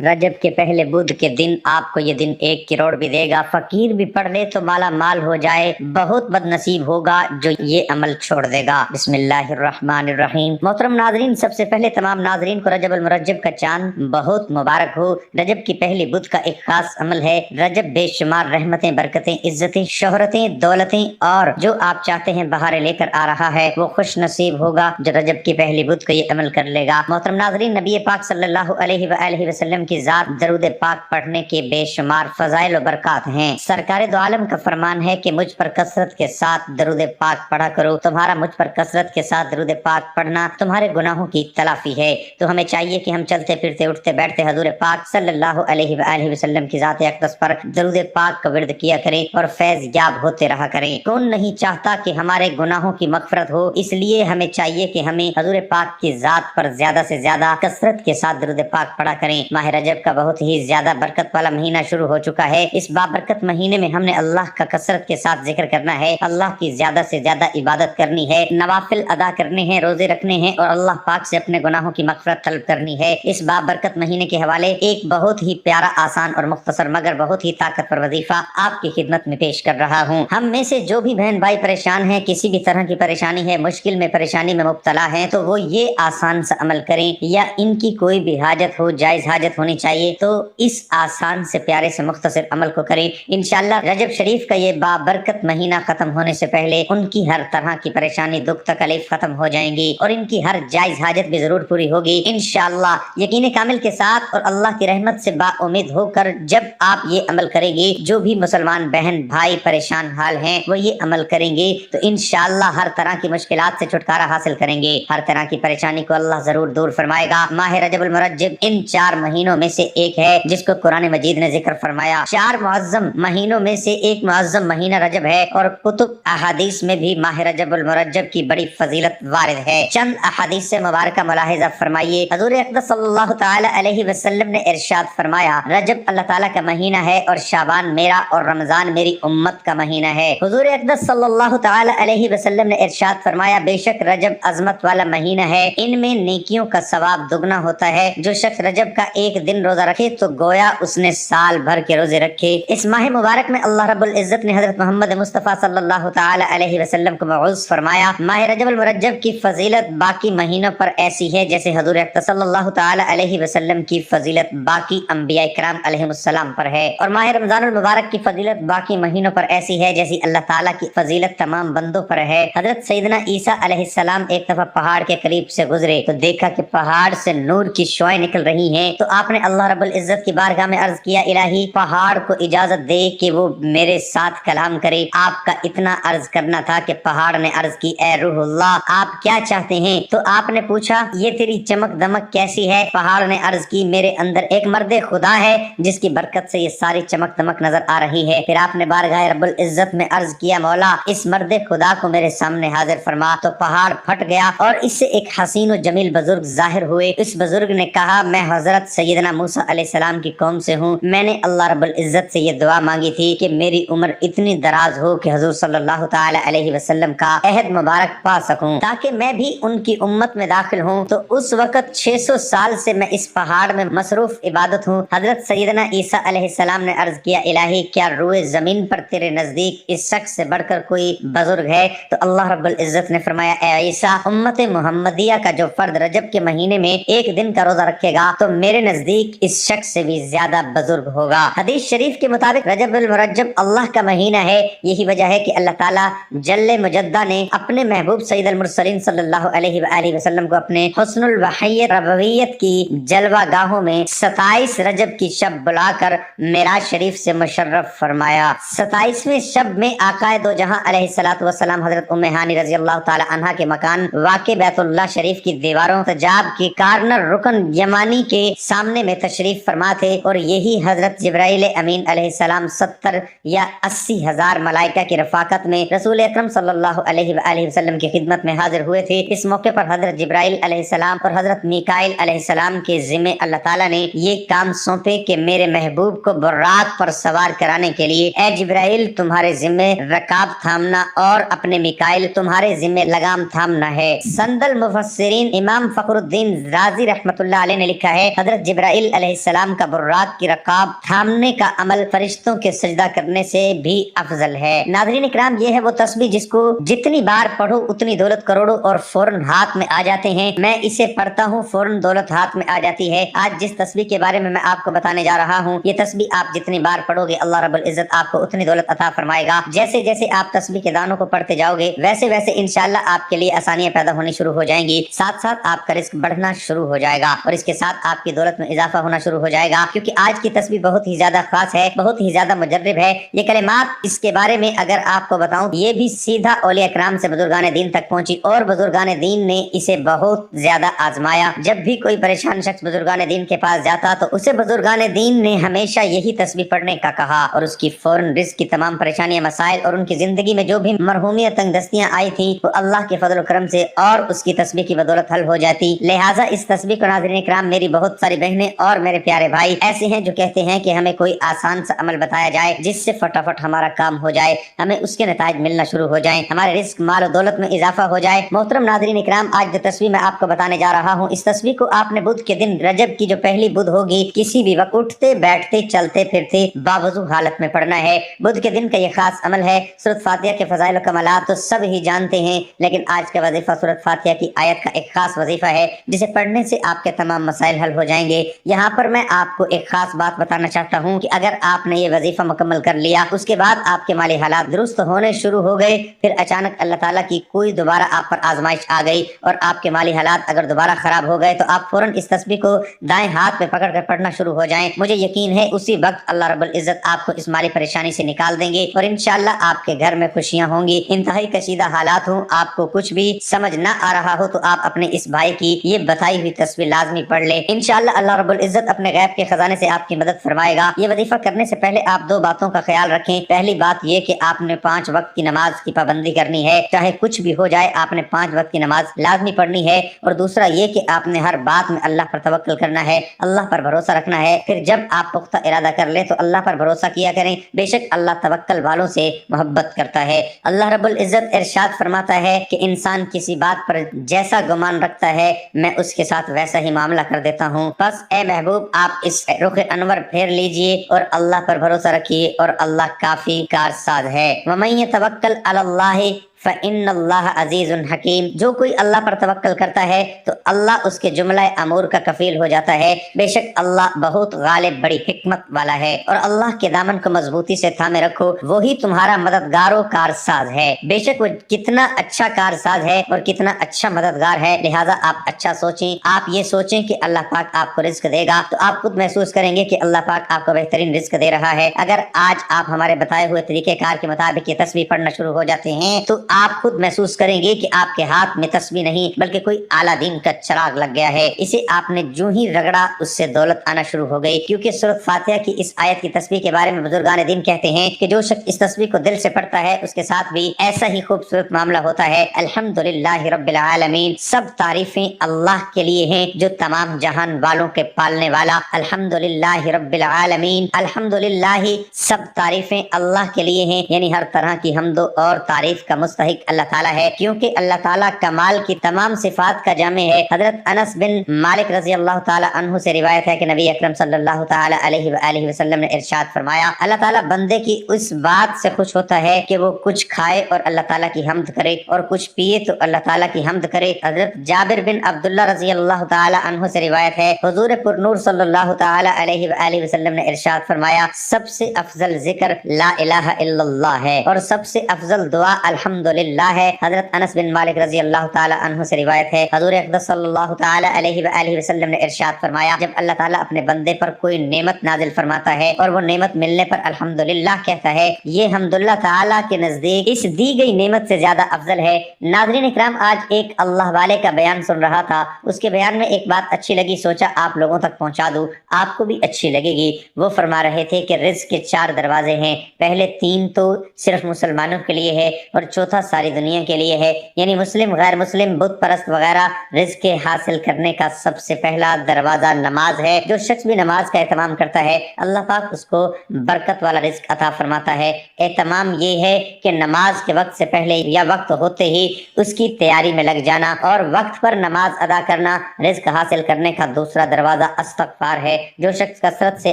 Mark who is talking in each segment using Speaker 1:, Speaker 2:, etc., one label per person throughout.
Speaker 1: रजब के पहले बुध के दिन आपको ये दिन 1 करोड़ भी देगा। फकीर भी पढ़ ले तो माला माल हो जाए। बहुत बदनसीब होगा जो ये अमल छोड़ देगा। बिस्मिल्लाहिर्रहमानिर्रहीम। मोहतरम नाजरीन, सबसे पहले तमाम नाजरीन को रजब अल मुरज्जब का चांद बहुत मुबारक हो। रजब की पहली बुध का एक खास अमल है। रजब बेशुमार रहमतें, बरकतें, इज्जतें, शोहरतें, दौलतें और जो आप चाहते हैं बहारें लेकर आ रहा है। वो खुश नसीब होगा जो रजब की पहली बुध को ये अमल कर लेगा। मोहतरम नाजरीन, नबी पाक सल्लल्लाहु अलैहि वसल्लम की जात दरूद पाक पढ़ने के बेशुमार फजाइल और बरकत हैं। सरकार दो आलम का फरमान है कि मुझ पर कसरत के साथ दरूद पाक पढ़ा करो। तुम्हारा मुझ पर कसरत के साथ दरूद पाक पढ़ना तुम्हारे गुनाहों की तलाफी है। तो हमें चाहिए कि हम चलते फिरते उठते बैठते हजूर पाक सल्लल्लाहु अलैहि वसल्लम की जात अक़दस पर दरूद पाक का विर्द किया करें और फैज याब होते रहा करें। कौन नहीं चाहता कि हमारे गुनाहों की मगफरत हो। इसलिए हमें चाहिए कि हमें हजूर पाक की जात पर ज्यादा से ज्यादा कसरत के साथ दरूद पाक पढ़ा करें। माह रजब का बहुत ही ज्यादा बरकत वाला महीना शुरू हो चुका है। इस बाबरकत महीने में हमने अल्लाह का कसरत के साथ जिक्र करना है। अल्लाह की ज्यादा से ज्यादा इबादत करनी है, नवाफिल अदा करने हैं, रोजे रखने हैं और अल्लाह पाक से अपने गुनाहों की मगफरत तलब करनी है। इस बाबरकत महीने के हवाले एक बहुत ही प्यारा, आसान और मुख्तसर मगर बहुत ही ताकतवर वजीफा आपकी खिदमत में पेश कर रहा हूँ। हम में से जो भी बहन भाई परेशान है, किसी भी तरह की परेशानी है, मुश्किल में परेशानी में मुब्तला है, तो वो ये आसान सा अमल करें या इनकी कोई भी हाजत हो, जायज हाजत होनी चाहिए तो इस आसान से प्यारे से मुख्तसर अमल को करें। इंशाअल्लाह रजब शरीफ का ये बाबरकत महीना खत्म होने से पहले उनकी हर तरह की परेशानी, दुख, तकलीफ खत्म हो जाएंगी और इनकी हर जायज हाजत भी जरूर पूरी होगी इंशाअल्लाह। यकीन कामिल के साथ और अल्लाह की रहमत से बाउम्मीद होकर जब आप ये अमल करेंगे, जो भी मुसलमान बहन भाई परेशान हाल हैं वो ये अमल करेंगे तो इंशाअल्लाह हर तरह की मुश्किलात से छुटकारा हासिल करेंगे। हर तरह की परेशानी को अल्लाह जरूर दूर फरमाएगा। माह रजब अल मुरज्जब इन 4 महीनों में से एक है जिसको कुरान मजीद ने जिक्र फरमाया। 4 मुअज्जम महीनों में से एक मुअज्जम महीना रजब है और कुतुब अहादीस में भी माह रजब अल मुरज्जब की बड़ी फजीलत वारिद है। चंद अहादीस से मुबारक मुलाहिजा फरमाइए। हजूर अक़दस सल्लल्लाहु तआला अलैहि वसल्लम ने इरशाद फरमाया, रजब अल्लाह ताला का महीना है और शाबान मेरा और रमजान मेरी उम्मत का महीना है। हुजूर अक़दस सल्लल्लाहु तआला अलैहि वसल्लम ने इरशाद फरमाया, बेशक रजब अजमत वाला महीना है, इनमें नेकियों का सवाब दुगना होता है। जो शख्स रजब का एक दिन रोजा रखे तो गोया उसने साल भर के रोजे रखे। इस माह मुबारक में अल्लाह रब्बुल इज्जत ने हजरत मोहम्मद मुस्तफ़ा सल्लल्लाहु तआला अलैहि वसल्लम को मौज़ फरमाया। माह रजब अल मुरज्जब की फजीलत बाकी महीनों पर ऐसी है जैसे हजूर अक़दस सल्लल्लाहु तआला अलैहि वसल्लम की फजीलत बाकी अंबिया इकराम अलैहिमुस्सलाम पर है। और माह रमजान अल मुबारक की फजीलत बाकी महीनों पर ऐसी है जैसी अल्लाह ताला की फजीलत तमाम बंदों पर है। हजरत सैयदना ईसा अलैहिस्सलाम एक दफा पहाड़ के करीब से गुजरे तो देखा कि पहाड़ से नूर की शुआएं निकल रही हैं। तो आपने अल्लाह रब्बुल इज्जत की बारगाह में अर्ज किया, इलाही पहाड़ को इजाजत दे कि वो मेरे साथ कलाम करे। आपका इतना अर्ज करना था कि पहाड़ ने अर्ज की, ए रूहुल्लाह आप क्या चाहते हैं? तो आपने पूछा, ये तेरी चमक दमक कैसी है? पहाड़ ने अर्ज की, मेरे अंदर एक मर्द खुदा है जिसकी बरकत से ये सारी चमक दमक नजर आ रही है। फिर आपने बारगाह रब्बुल इज्जत में अर्ज किया, मौला इस मर्द खुदा को मेरे सामने हाजिर फरमा। तो पहाड़ फट गया और इससे एक हसीन और जमील बुजुर्ग जाहिर हुए। इस बुजुर्ग ने कहा, मैं हजरत सैयदना मूसा अलैहिस्सलाम की कौम से हूँ। मैंने अल्लाह रब्बुल इज्जत से ये दुआ मांगी थी कि मेरी उम्र इतनी दराज हो कि हुजूर सल्लल्लाहु तआला अलैहि वसल्लम का अहद मुबारक पा सकूं ताकि मैं भी उनकी उम्मत में दाखिल हूँ। तो उस वक्त 600 साल से मैं इस पहाड़ में मसरूफ इबादत हूँ। हजरत सैयदना ईसा अलैहिस्सलाम ने अर्ज किया, इलाही क्या रोए जमीन पर तेरे नजदीक इस शख्स से बढ़कर कोई बुजुर्ग है? तो अल्लाह रब्बुल इज्जत ने फरमाया, ए ईसा, उम्मत मुहम्मदिया का जो फर्द रजब के महीने में एक दिन का रोजा रखेगा तो मेरे नजदीक इस शख्स से भी ज्यादा बुजुर्ग होगा। हदीस शरीफ के मुताबिक रजब अल मुरज्जब अल्लाह का महीना है। यही वजह है कि अल्लाह ताला जल्ले मुजद्दा ने अपने महबूब सैयदुल मुरसलीन सल्लल्लाहु अलैहि वसल्लम को अपने हुस्नुल वहय्यत रबवियत की जलवा गाहों में 27 रजब की शब बुलाकर मेराज शरीफ से मुशर्रफ फरमाया। 27वें शब में आकाए दो जहां अलैहिस्सलातु वस्सलाम हजरत उम्मे हानी रजी अल्लाह ताला अन्हा के मकान वाक़े बैतुल्लाह शरीफ की दीवारों तजाब की कार्नर रुकन यमानी के सामने में तशरीफ फरमा थे और यही हजरत जिब्राइल अमीन अलैहिस्सलाम 70 या 80 हजार मलाइका की रफाकत में रसूल अकरम सल्लल्लाहु अलैहि वसल्लम की खिदमत में हाजिर हुए थे। इस मौके पर हजरत जिब्राइल अलैहिस्सलाम और हजरत मीकाइल अलैहिस्सलाम के जिम्मे अल्लाह ताला ने ये काम सौंपे कि मेरे महबूब को बुर्राक पर सवार कराने के लिए, ए जिब्राइल तुम्हारे जिम्मे रकाब थामना और अपने मीकाइल तुम्हारे जिम्मे लगाम थामना है। संदल मुफस्सिरीन इमाम फखरुद्दीन राजी रहमतुल्लाह अलैह ने लिखा है, हजरत जिब्राइल जिब्राइल अलैहिस्सलाम का बुर्राक की रकाब थामने का अमल फरिश्तों के सजदा करने से भी अफजल है। नाज़रीन इकराम, ये है वो तस्बीह जिसको जितनी बार पढ़ो उतनी दौलत करोड़ों और फौरन हाथ में आ जाते हैं। मैं इसे पढ़ता हूँ, फौरन दौलत हाथ में आ जाती है। आज जिस तस्बीह के बारे में मैं आपको बताने जा रहा हूँ, ये तस्बीह आप जितनी बार पढ़ोगे अल्लाह रब्बुल इज्जत आपको उतनी दौलत अता फरमाएगा। जैसे जैसे आप तस्बीह के दानों को पढ़ते जाओगे वैसे वैसे इंशाअल्लाह आपके लिए आसानियां पैदा होनी शुरू हो जाएंगी, साथ साथ आपका रिस्क बढ़ना शुरू हो जाएगा और इसके साथ आपकी दौलत में इजाफा होना शुरू हो जाएगा। क्योंकि आज की तस्बीह बहुत ही ज्यादा खास है, बहुत ही ज्यादा मुजर्रिब है। ये कलिमात, इसके बारे में अगर आपको बताऊं, ये भी सीधा औलिया इकराम से बुजुर्गान दीन तक पहुंची और बुजुर्गान दीन ने इसे बहुत ज्यादा आजमाया। जब भी कोई परेशान शख्स बुजुर्गान दीन के पास जाता तो उसे बुजुर्गान दीन ने हमेशा यही तस्बीह पढ़ने का कहा और उसकी फौरन रिस्क की तमाम परेशानियां, मसाइल और उनकी जिंदगी में जो भी मरहूमियत तंगदस्तियां आई थी वो अल्लाह के फजल करम से और उसकी तस्बीह की बदौलत हल हो जाती। लिहाजा इस तस्बीह को नाज़रीन इकराम, मेरी बहुत सारी बहनें और मेरे प्यारे भाई ऐसे हैं जो कहते हैं कि हमें कोई आसान सा अमल बताया जाए जिससे फटाफट हमारा काम हो जाए, हमें उसके नताइज मिलना शुरू हो जाए, हमारे रिस्क माल और दौलत में इजाफा हो जाए। मोहतरम नाज़रीन इकराम, आज जो तस्बीह मैं आपको बताने जा रहा हूँ, इस तस्बीह को आपने बुध के दिन, रजब की जो पहली बुध होगी, किसी भी वक्त उठते बैठते चलते फिरते बावजू हालत में पढ़ना है। बुध के दिन का ये खास अमल है। सूरत फातिहा के फजाइल और कमालात तो सब ही जानते हैं, लेकिन आज का वजीफा सूरत फातिहा की आयत का एक खास वजीफा है जिसे पढ़ने से आपके तमाम मसाइल हल हो जाएंगे। यहाँ पर मैं आपको एक खास बात बताना चाहता हूँ कि अगर आपने ये वजीफा मुकम्मल कर लिया, उसके बाद आपके माली हालात दुरुस्त होने शुरू हो गए, फिर अचानक अल्लाह ताला की कोई दोबारा आप पर आजमाइश आ गई और आपके माली हालात अगर दोबारा खराब हो गए, तो आप फौरन इस तस्बीह को दाएं हाथ में पकड़ कर पढ़ना शुरू हो जाएं। मुझे यकीन है उसी वक्त अल्लाह रब्बुल इज्जत आपको इस माली परेशानी से निकाल देंगे और इंशाअल्लाह आपके घर में खुशियां होंगी। इंतहाई कशीदा हालात हो, आपको कुछ भी समझ ना आ रहा हो, तो आप अपने इस भाई की ये बताई हुई तस्बीह लाजमी पढ़ ले। इंशाअल्लाह अल्लाह रब्बुल इज्जत अपने गैब के खजाने से आपकी मदद फरमाएगा। ये वजीफा करने से पहले आप दो बातों का ख्याल रखें। पहली बात ये कि आपने 5 वक्त की नमाज की पाबंदी करनी है, चाहे कुछ भी हो जाए आपने 5 वक्त की नमाज लाजमी पढ़नी है। और दूसरा ये कि आपने हर बात में अल्लाह पर तवक्कल करना है, अल्लाह पर भरोसा रखना है। फिर जब आप पुख्ता इरादा कर ले तो अल्लाह पर भरोसा किया करें, बेशक अल्लाह तवक्कल वालों से मोहब्बत करता है। अल्लाह रब्बुल इज्जत इरशाद फरमाता है कि इंसान किसी बात पर जैसा गुमान रखता है मैं उसके साथ वैसा ही मामला कर देता हूँ। बस ए महबूब, आप इस रुख अनवर फेर लीजिए और अल्लाह पर भरोसा रखिए और अल्लाह काफी कारसाज है। वमन यतवक्कल अलल्लाह फ़इन्नल्लाह अज़ीज़ुन हकीम। जो कोई अल्लाह पर तवक्कल करता है तो अल्लाह उसके जुमला अमूर का कफील हो जाता है। बेशक अल्लाह बहुत गालिब, बड़ी हिकमत वाला है और अल्लाह के दामन को मजबूती से थामे रखो, वही तुम्हारा मददगारो कारसाज है। बेशक वो कितना अच्छा कारसाज है और कितना अच्छा मददगार है। लिहाजा आप अच्छा सोचें, आप ये सोचें कि अल्लाह पाक आपको रिज्क देगा तो आप खुद महसूस करेंगे कि अल्लाह पाक आपको बेहतरीन रिज्क दे रहा है। अगर आज आप हमारे बताए हुए तरीके कार के मुताबिक ये तस्बीह पढ़ना शुरू हो जाते हैं तो आप खुद महसूस करेंगे कि आपके हाथ में तस्बीह नहीं बल्कि कोई आला दीन का चिराग लग गया है। इसे आपने जो ही रगड़ा उससे दौलत आना शुरू हो गई। क्योंकि सूरत फातिहा की इस आयत की तस्बीह के बारे में बुजुर्गान दीन कहते हैं कि जो शख्स इस तस्बीह को दिल से पढ़ता है उसके साथ भी ऐसा ही खूबसूरत मामला होता है। अल्हम्दुलिल्लाहि रब्बिल आलमीन। सब तारीफें अल्लाह के लिए हैं जो तमाम जहान वालों के पालने वाला। अल्हम्दुलिल्लाहि रब्बिल आलमीन। अल्हम्दुलिल्लाहि, सब तारीफें अल्लाह के लिए हैं, यानी हर तरह की हम्दो और तारीफ का मुस्तहिक अल्लाह ताला है। क्योंकि अल्लाह ताला कमाल की तमाम सिफात का जामे है। हजरत अनस बिन मालिक रजी अल्लाह ताला अन्हु से रिवायत है कि नबी अकरम सल्लल्लाहु ताला अलैहि वसल्लम ने इरशाद फरमाया, अल्लाह ताला बंदे की उस बात से खुश होता है कि वो कुछ खाए और अल्लाह ताला की हम्द करे और कुछ पिए तो अल्लाह ताला की हम्द करे। हजरत जाबिर बिन अब्दुल्लाह रजी अल्लाह ताला अन्हु से रिवायत है, हुजूर पुरनूर सल्लल्लाहु ताला अलैहि वसल्लम ने इरशाद फरमाया, सबसे अफजल जिक्र ला इलाहा इल्लल्लाह है और सबसे अफजल दुआ अल्हम्दुलिल्लाह है। हजरत अनस बिन मालिक रजी अल्लाह ताला अन्हु से रिवायत है, हुजूर अक़दस सल्लल्लाहु ताला अलैहि वसल्लम ने इरशाद फरमाया, जब अल्लाह ताला अपने बंदे पर कोई नेमत नाजिल फरमाता है और वो नेमत मिलने पर अल्हम्दुलिल्लाह कहता है, ये हम्दुल्लाह ताला के नजदीक इस दी गई नेमत से ज्यादा अफजल है। नाज़रीन इकराम, आज एक अल्लाह वाले का बयान सुन रहा था, उसके बयान में एक बात अच्छी लगी, सोचा आप लोगों तक पहुंचा दूं, आपको भी अच्छी लगेगी। वो फरमा रहे थे कि रिज़्क़ के 4 दरवाजे हैं, पहले 3 तो सिर्फ मुसलमानों के लिए है और चौथा चौथा सारी दुनिया के लिए है। यानी मुस्लिम, गैर मुस्लिम, बुत परस्त वगैरह रिज्क के हासिल करने का सबसे पहला दरवाजा नमाज है। जो शख्स भी नमाज का एहतमाम करता है अल्लाह पाक उसको बरकत वाला रिज्क अता फरमाता है। एहतमाम ये है कि नमाज के वक्त से पहले या वक्त होते ही उसकी तैयारी में लग जाना और वक्त पर नमाज अदा करना रिज्क हासिल करने का दूसरा दरवाजा इस्तगफार है। जो शख्स कसरत से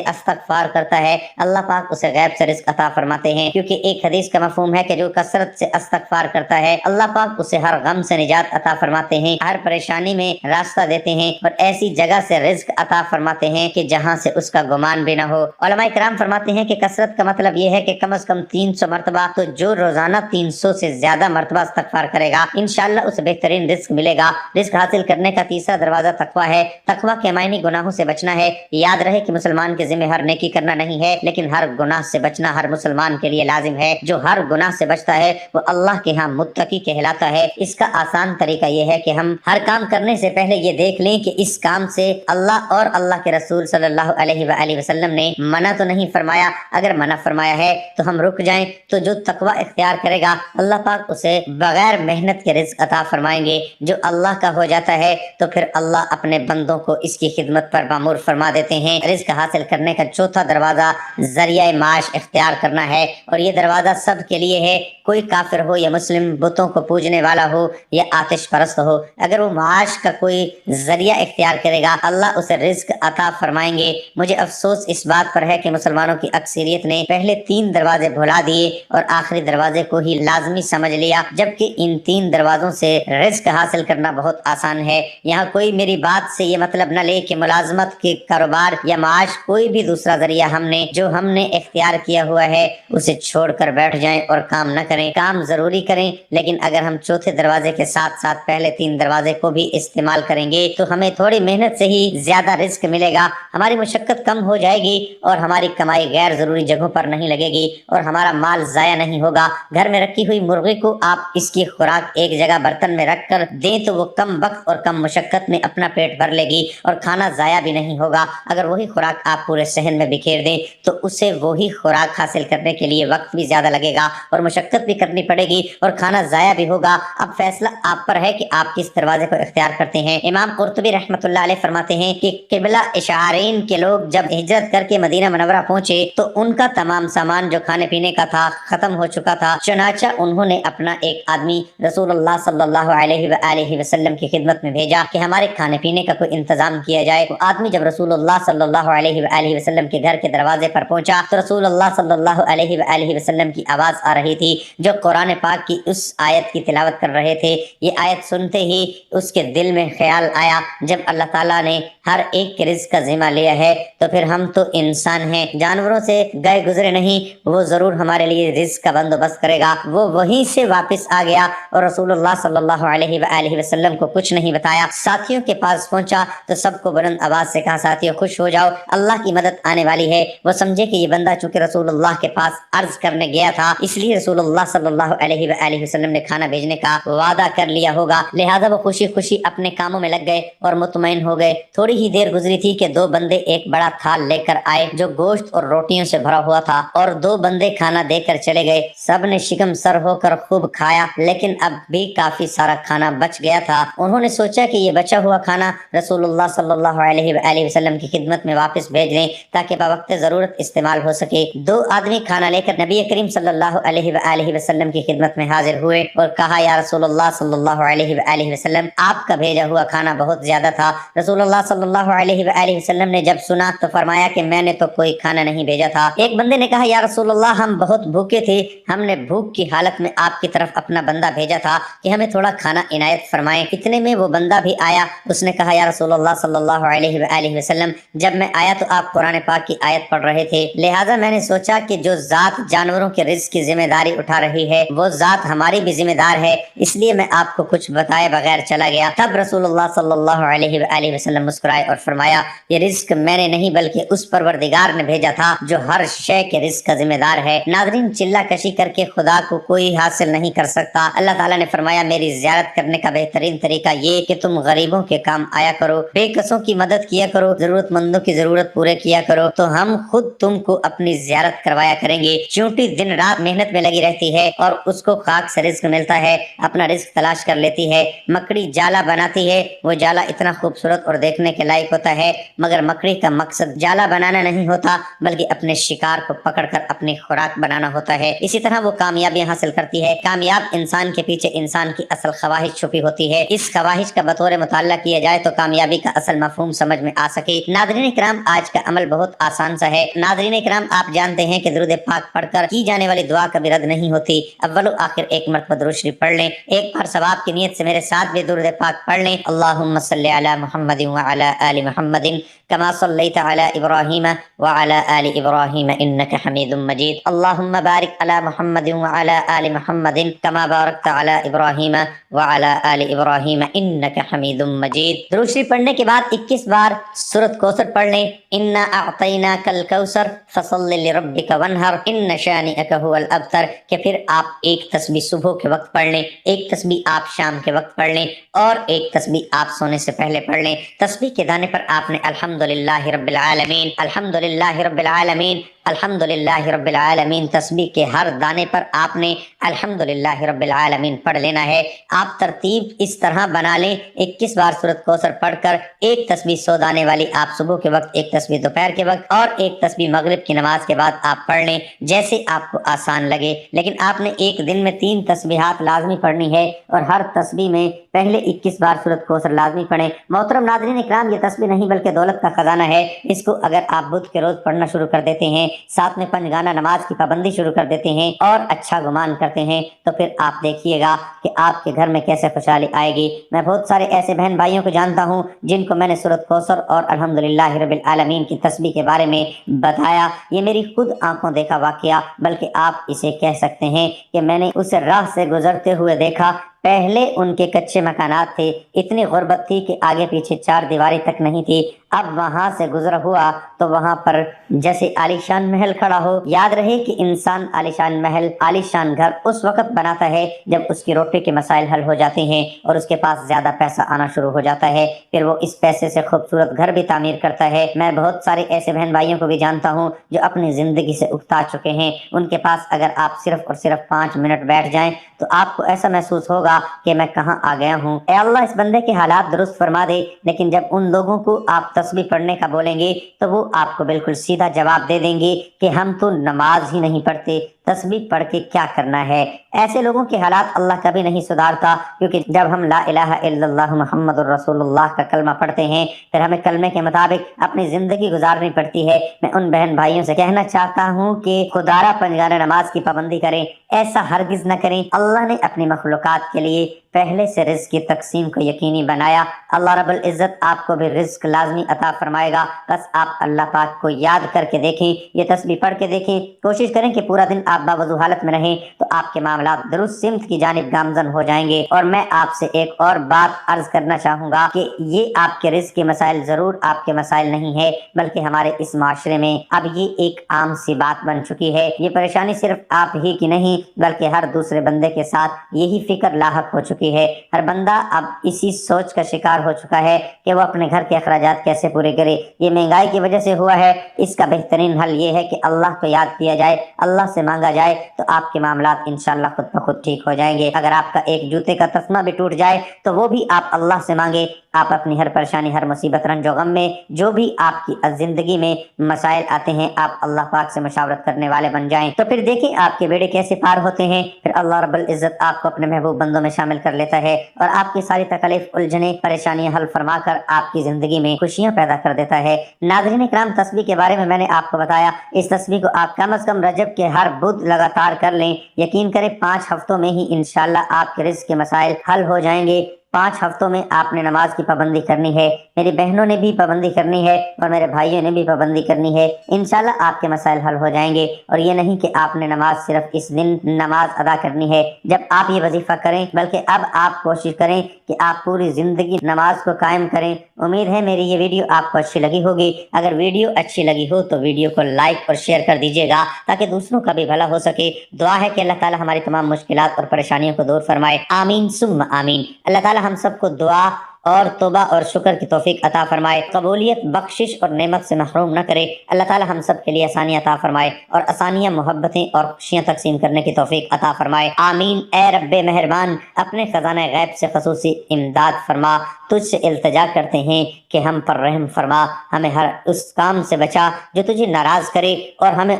Speaker 1: इस्तगफार करता है अल्लाह पाक उसे गैब से रिज्क अता फरमाते हैं, क्योंकि एक हदीस का मफहूम है कि जो कसरत से इस्तगफार करता है अल्लाह पाक उसे हर गम से निजात अता फरमाते हैं, हर परेशानी में रास्ता देते हैं और ऐसी जगह से रिज्क अता फरमाते हैं कि जहां से उसका गुमान भी न हो। उलमाए किराम फरमाते हैं कि कसरत का मतलब यह है कि कम से कम 300 मरतबा, तो जो रोजाना 300 से ज्यादा मरतबा इस्तगफार करेगा इंशाअल्लाह उसे बेहतरीन रिज्क मिलेगा। रिज्क हासिल करने का तीसरा दरवाजा तकवा है। तकवा के मायने गुनाहों से बचना है। याद रहे कि मुसलमान के जिम्मे हर नेकी करना नहीं है, लेकिन हर गुनाह से बचना हर मुसलमान के लिए लाजिम है। जो हर गुनाह से बचता है वो अल्लाह के यहाँ मुत्तकी कहलाता है। इसका आसान तरीका यह है कि हम हर काम करने से पहले ये देख लें कि इस काम से अल्लाह और अल्लाह के रसूल सल्लल्लाहु अलैहि वसल्लम ने मना तो नहीं फरमाया। अगर मना फरमाया है तो हम रुक जाएं। तो जो तकवा इख्तियार करेगा अल्लाह पाक उसे बगैर मेहनत के रिज्क अता फरमाएंगे। जो अल्लाह का हो जाता है तो फिर अल्लाह अपने बंदों को इसकी खिदमत पर मामूर फरमा देते हैं। रिज्क हासिल करने का चौथा दरवाजा जरिया माश इख्तियार करना है और ये दरवाजा सब के लिए है। कोई काफिर हो या मुस्लिम, बुतों को पूजने वाला हो या आतिश परस्त हो, अगर वो माश का कोई जरिया इख्तियार करेगा अल्लाह उसे रिज्क अता फरमाएंगे। मुझे अफसोस इस बात पर है कि मुसलमानों की अक्सरियत ने पहले 3 दरवाजे भुला दिए और आखिरी दरवाजे को ही लाजमी समझ लिया, जबकि इन 3 दरवाजों से रिज्क हासिल करना बहुत आसान है। यहाँ कोई मेरी बात से ये मतलब न ले कि मुलाजमत के कारोबार या माश कोई भी दूसरा जरिया जो हमने इख्तियार किया हुआ है उसे छोड़कर बैठ जाएं और काम न करें। काम जरूरी करें, लेकिन अगर हम चौथे दरवाजे के साथ साथ पहले 3 दरवाजे को भी इस्तेमाल करेंगे तो हमें थोड़ी मेहनत से ही ज्यादा रिस्क मिलेगा। हमारी मुशक्कत कम हो जाएगी और हमारी कमाई गैर जरूरी जगहों पर नहीं लगेगी और हमारा माल जाया नहीं होगा। घर में रखी हुई मुर्गी को आप इसकी खुराक एक जगह बर्तन में रख कर दें तो वो कम वक्त और कम मुशक्कत में अपना पेट भर लेगी और खाना जाया भी नहीं होगा। अगर वही खुराक आप पूरे शहर में बिखेर दें तो उसे वही खुराक हासिल करने के लिए वक्त भी ज्यादा लगेगा और मुशक्कत भी करनी पड़ेगी और खाना जाया भी होगा। अब फैसला आप पर है कि आप किस दरवाजे को इख्तियार करते हैं। इमाम कुर्तुबी रहमतुल्लाह अलैह फरमाते हैं कि किबला इशारीन के लोग जब हिजरत करके मदीना मुनव्वरा पहुंचे तो उनका तमाम सामान जो खाने पीने का था खत्म हो चुका था। चुनाचा उन्होंने अपना एक आदमी रसूलुल्लाह सल्लल्लाहु अलैहि वसल्लम की खिदमत में भेजा कि हमारे खाने पीने का कोई इंतजाम किया जाए। वो आदमी जब रसूलुल्लाह सल्लल्लाहु अलैहि वसल्लम के घर के दरवाजे पर पहुंचा तो रसूलुल्लाह सल्लल्लाहु अलैहि वसल्लम की आवाज आ रही थी जो कुरान पाक की उस आयत की तिलावत कर रहे थे। ये आयत सुनते ही उसके दिल में ख्याल आया, जब अल्लाह ताला ने हर एक के रिज़्क़ का जिम्मा लिया है तो फिर हम तो इंसान हैं, जानवरों से गए गुजरे नहीं, वो जरूर हमारे लिए रिज़्क़ का बंदोबस्त करेगा। वो वहीं से वापस आ गया और रसूलुल्लाह सल्लल्लाहु अलैहि वसल्लम को कुछ नहीं बताया। साथियों के पास पहुंचा तो सबको बुलंद आवाज से कहा, साथियों खुश हो जाओ, अल्लाह की मदद आने वाली है। वो समझे कि ये बंदा चूंकि रसूलुल्लाह के पास अर्ज करने गया था इसलिए रसूलुल्लाह सल्लल्लाहु अलैहि वसल्लम ने खाना भेजने का वादा कर लिया होगा, लिहाजा वो खुशी खुशी अपने कामों में लग गए और मुतमईन हो गए। थोड़ी ही देर गुजरी थी कि 2 बंदे एक बड़ा थाल लेकर आए जो गोश्त और रोटियों से भरा हुआ था और 2 बंदे खाना देकर चले गए। सब ने शिकम सर होकर खूब खाया, लेकिन अब भी काफी सारा खाना बच गया था। उन्होंने सोचा कि ये बचा हुआ खाना रसूलुल्लाह सल्लल्लाहु अलैहि वसल्लम की खिदमत में वापस भेज दें ताकि बवक्त जरूरत इस्तेमाल हो सके। 2 आदमी खाना लेकर नबी करीम सल्लल्लाहु अलैहि वसल्लम की खिदमत में हाजिर हुए और कहा, या रसूलुल्लाह सल्लल्लाहु अलैहि वसल्लम, आपका भेजा हुआ खाना बहुत ज्यादा था। रसूलुल्लाह सल्लल्लाहु अलैहि वसल्लम ने जब सुना तो फरमाया कि मैंने तो कोई खाना नहीं भेजा था। एक बंदे ने कहा, या रसूलुल्लाह, हम बहुत भूखे थे, हमने भूख की हालत में आपकी तरफ अपना बंदा भेजा था कि हमें थोड़ा खाना इनायत फरमाएं। इतने में वो बंदा भी आया, उसने कहा, या रसूलुल्लाह सल्लल्लाहु अलैहि वसल्लम, जब मैं आया तो आप कुरान पाक की आयत पढ़ रहे थे, लिहाजा मैंने सोचा कि जो जात जानवरों के रिज़्क़ की जिम्मेदारी उठा रही है वो जात हमारी भी जिम्मेदार है, इसलिए मैं आपको कुछ बताए बगैर चला गया। तब रसूलुल्लाह सल्लल्लाहु अलैहि वसल्लम मुस्कुराए और फरमाया, ये रिज़्क़ मैंने नहीं बल्कि उस परवरदिगार ने भेजा था जो हर शय के रिज़्क़ का जिम्मेदार है। नाज़रीन, चिल्ला कशी करके खुदा को कोई हासिल नहीं कर सकता। अल्लाह ताला ने फरमाया, मेरी ज़ियारत करने का बेहतरीन तरीका ये कि तुम गरीबों के काम आया करो, बेकसों की मदद किया करो, जरूरतमंदों की जरूरत पूरे किया करो, तो हम खुद तुमको अपनी ज़ियारत करवाया करेंगे। चूंकि दिन रात मेहनत में लगी रहती है और उसको خاک سے رزق ملتا ہے، اپنا رزق تلاش کر لیتی ہے۔ مکڑی جالا بناتی ہے، وہ جالا اتنا خوبصورت اور دیکھنے کے لائق ہوتا ہے، مگر مکڑی کا مقصد جالا بنانا نہیں ہوتا بلکہ اپنے شکار کو پکڑ کر اپنی خوراک بنانا ہوتا ہے۔ اسی طرح وہ کامیابیاں حاصل کرتی ہے۔ کامیاب انسان کے پیچھے انسان کی اصل خواہش چھپی ہوتی ہے۔ اس خواہش کا بطور مطالعہ کیا جائے تو کامیابی کا اصل مفہوم سمجھ میں آ سکے۔ ناظرین کرام، آج کا عمل بہت آسان سا ہے۔ ناظرین کرام، آپ جانتے ہیں کہ درود پاک پڑھ کر کی جانے والی دعا کبھی رد نہیں ہوتی۔ اول و آخر ایک مرتبہ درود شریف پڑھ لیں، ایک بار ثواب کی نیت سے میرے ساتھ بھی درود پاک پڑھ لیں۔ اللہم صلی علی محمد وعلی آل محمد کما صلیت علی ابراہیم وعلی آل ابراہیم انک حمید مجید۔ اللہم بارک علی محمد وعلی آل محمد کما بارکت علی ابراہیم وعلی آل ابراہیم انک حمید مجید۔ درود شریف پڑھنے کے بعد 21 بار سورۃ کوثر پڑھ لیں۔ انا اعطیناک الکوثر فصل لربک وانحر ان شانئک هو الابتر، کہ پھر آپ ایک تسبیح صبح کے وقت پڑھ لیں، ایک تسبیح آپ شام کے وقت پڑھ لیں اور ایک تسبیح آپ سونے سے پہلے پڑھ لیں۔ تسبیح کے دانے پر آپ نے الحمدللہ رب العالمین، الحمدللہ رب العالمین، الحمدللہ رب العالمین، تسبیح کے ہر دانے پر آپ نے الحمدللہ رب العالمین پڑھ لینا ہے۔ آپ ترتیب اس طرح بنا لیں، 21 بار سورۃ کوثر پڑھ کر ایک تسبیح 100 دانے والی آپ صبح کے وقت، ایک تسبیح دوپہر کے وقت اور ایک تسبیح مغرب کی نماز کے بعد آپ پڑھ لیں، جیسے آپ کو آسان لگے۔ لیکن آپ نے ایک دن میں 3 تسبیحات لازمی پڑھنی ہے اور ہر تسبیح میں پہلے 21 بار سورۃ کوثر لازمی پڑھیں۔ محترم ناظرین اکرام، یہ تسبیح نہیں بلکہ دولت کا خزانہ ہے۔ اس کو اگر آپ بدھ کے روز پڑھنا شروع کر دیتے ہیں، ساتھ میں 5 گانا نماز کی پابندی شروع کر دیتے ہیں اور اچھا گمان کرتے ہیں، تو پھر آپ دیکھیے گا کہ آپ کے گھر میں کیسے خوشحالی آئے گی۔ میں بہت سارے ایسے بہن بھائیوں کو جانتا ہوں جن کو میں نے سورۃ کوثر اور الحمدللہ رب العالمین کی تسبیح کے بارے میں بتایا۔ یہ میری خود آنکھوں دیکھا واقعہ، بلکہ آپ اسے کہہ سکتے ہیں کہ میں نے اسے راہ سے گزرتے ہوئے دیکھا۔ پہلے ان کے کچے مکانات تھے، اتنی غربت تھی کہ آگے پیچھے 4 دیواری تک نہیں تھی۔ اب وہاں سے گزرا ہوا تو وہاں پر جیسے عالیشان محل کھڑا ہو۔ یاد رہے کہ انسان عالیشان محل، عالیشان گھر اس وقت بناتا ہے جب اس کی روٹی کے مسائل حل ہو جاتے ہیں اور اس کے پاس زیادہ پیسہ آنا شروع ہو جاتا ہے، پھر وہ اس پیسے سے خوبصورت گھر بھی تعمیر کرتا ہے۔ میں بہت سارے ایسے بہن بھائیوں کو بھی جانتا ہوں جو اپنی زندگی سے اکتا چکے ہیں۔ ان کے پاس اگر آپ صرف اور صرف 5 منٹ بیٹھ جائیں تو آپ کو ایسا محسوس ہوگا کہ میں کہاں آ گیا ہوں۔ اے اللہ اس بندے کے حالات درست فرما دے۔ لیکن جب ان لوگوں کو آپ تسبیح پڑھنے کا بولیں گے تو وہ آپ کو بالکل سیدھا جواب دے دیں گے کہ ہم تو نماز ہی نہیں پڑھتے، تسبیح پڑھ کے کیا کرنا ہے۔ ایسے لوگوں کے حالات اللہ کبھی نہیں سدھارتا، کیونکہ جب ہم لا الہ الا اللہ محمد الرسول اللہ کا کلمہ پڑھتے ہیں پھر ہمیں کلمے کے مطابق اپنی زندگی گزارنی پڑتی ہے۔ میں ان بہن بھائیوں سے کہنا چاہتا ہوں کہ خدا را 5 گانے نماز کی پابندی کریں، ایسا ہرگز نہ کریں۔ اللہ نے اپنی مخلوقات کے لیے پہلے سے رزق کی تقسیم کو یقینی بنایا۔ اللہ رب العزت آپ کو بھی رزق لازمی عطا فرمائے گا۔ بس آپ اللہ پاک کو یاد کر کے دیکھیں، یہ تسبیح پڑھ کے دیکھیں، کوشش کریں کہ پورا دن آپ باوضو حالت میں رہیں تو آپ کے معاملات درست سمت کی جانب گامزن ہو جائیں گے۔ اور میں آپ سے ایک اور بات عرض کرنا چاہوں گا کہ یہ آپ کے رزق کے مسائل ضرور آپ کے مسائل نہیں ہے، بلکہ ہمارے اس معاشرے میں اب یہ ایک عام سی بات بن چکی ہے۔ یہ پریشانی صرف آپ ہی کی نہیں بلکہ ہر دوسرے بندے کے ساتھ یہی فکر لاحق ہو چکی ہے۔ ہر بندہ اب اسی سوچ کا شکار ہو چکا ہے کہ وہ اپنے گھر کے اخراجات کیسے پورے کرے۔ یہ مہنگائی کی وجہ سے ہوا ہے، اس کا بہترین حل یہ ہے کہ اللہ کو یاد کیا جائے، اللہ سے مانگا جائے تو آپ کے معاملات انشاءاللہ خود بخود ٹھیک ہو جائیں گے۔ اگر آپ کا ایک جوتے کا تسمہ بھی ٹوٹ جائے تو وہ بھی آپ اللہ سے مانگے۔ آپ اپنی ہر پریشانی، ہر مصیبت، رنج و غم میں جو بھی آپ کی زندگی میں مسائل آتے ہیں، آپ اللہ پاک سے مشاورت کرنے والے بن جائیں تو پھر دیکھیں آپ کے بیڑے کیسے پار ہوتے ہیں۔ پھر اللہ رب العزت آپ کو اپنے محبوب بندوں میں شامل کر لیتا ہے اور آپ کی ساری تکلیف، الجھنیں، پریشانیاں حل فرما کر آپ کی زندگی میں خوشیاں پیدا کر دیتا ہے۔ ناظرین اکرام، تسبیح کے بارے میں نے آپ کو بتایا۔ اس تسبیح کو آپ کم از کم رجب کے ہر بدھ لگاتار کر لیں۔ یقین کریں 5 ہفتوں میں ہی انشاءاللہ آپ کے رزق کے مسائل حل ہو جائیں گے۔ 5 ہفتوں میں آپ نے نماز کی پابندی کرنی ہے، میری بہنوں نے بھی پابندی کرنی ہے اور میرے بھائیوں نے بھی پابندی کرنی ہے۔ انشاءاللہ آپ کے مسائل حل ہو جائیں گے۔ اور یہ نہیں کہ آپ نے نماز صرف اس دن نماز ادا کرنی ہے جب آپ یہ وظیفہ کریں، بلکہ اب آپ کوشش کریں کہ آپ پوری زندگی نماز کو قائم کریں۔ امید ہے میری یہ ویڈیو آپ کو اچھی لگی ہوگی۔ اگر ویڈیو اچھی لگی ہو تو ویڈیو کو لائک اور شیئر کر دیجیے گا تاکہ دوسروں کا بھی بھلا ہو سکے۔ دعا ہے کہ اللہ تعالی ہماری تمام مشکلات اور پریشانیوں کو دور فرمائے، آمین ثم آمین۔ اللہ تعالی ہم سب کو دعا اور توبہ اور شکر کی توفیق عطا فرمائے، قبولیت، بخشش اور نعمت سے محروم نہ کرے۔ اللہ تعالی ہم سب کے لیے آسانی عطا فرمائے اور آسانیاں، محبتیں اور خوشیاں تقسیم کرنے کی توفیق عطا فرمائے، آمین۔ اے رب مہربان، اپنے خزانہ غیب سے خصوصی امداد فرما، تجھ سے التجا کرتے ہیں کہ ہم پر رحم فرما، ہمیں ہر اس کام سے بچا جو تجھے ناراض کرے، اور ہمیں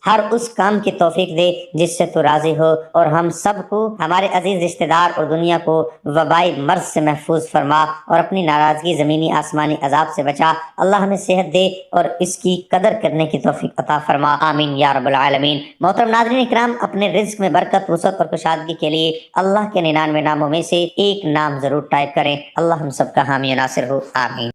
Speaker 1: ہر اس کام کی توفیق دے جس سے تو راضی ہو، اور ہم سب کو، ہمارے عزیز رشتہ دار اور دنیا کو وبائی مرض سے محفوظ فرما، اور اپنی ناراضگی زمینی آسمانی عذاب سے بچا۔ اللہ ہمیں صحت دے اور اس کی قدر کرنے کی توفیق عطا فرما، آمین یا رب العالمین۔ محترم ناظرین اکرام، اپنے رزق میں برکت، وسعت اور کشادگی کے لیے اللہ کے 99 ناموں میں سے ایک نام ضرور ٹائپ کریں۔ اللہ ہم سب کا حامی و ناصر ہو، آمین۔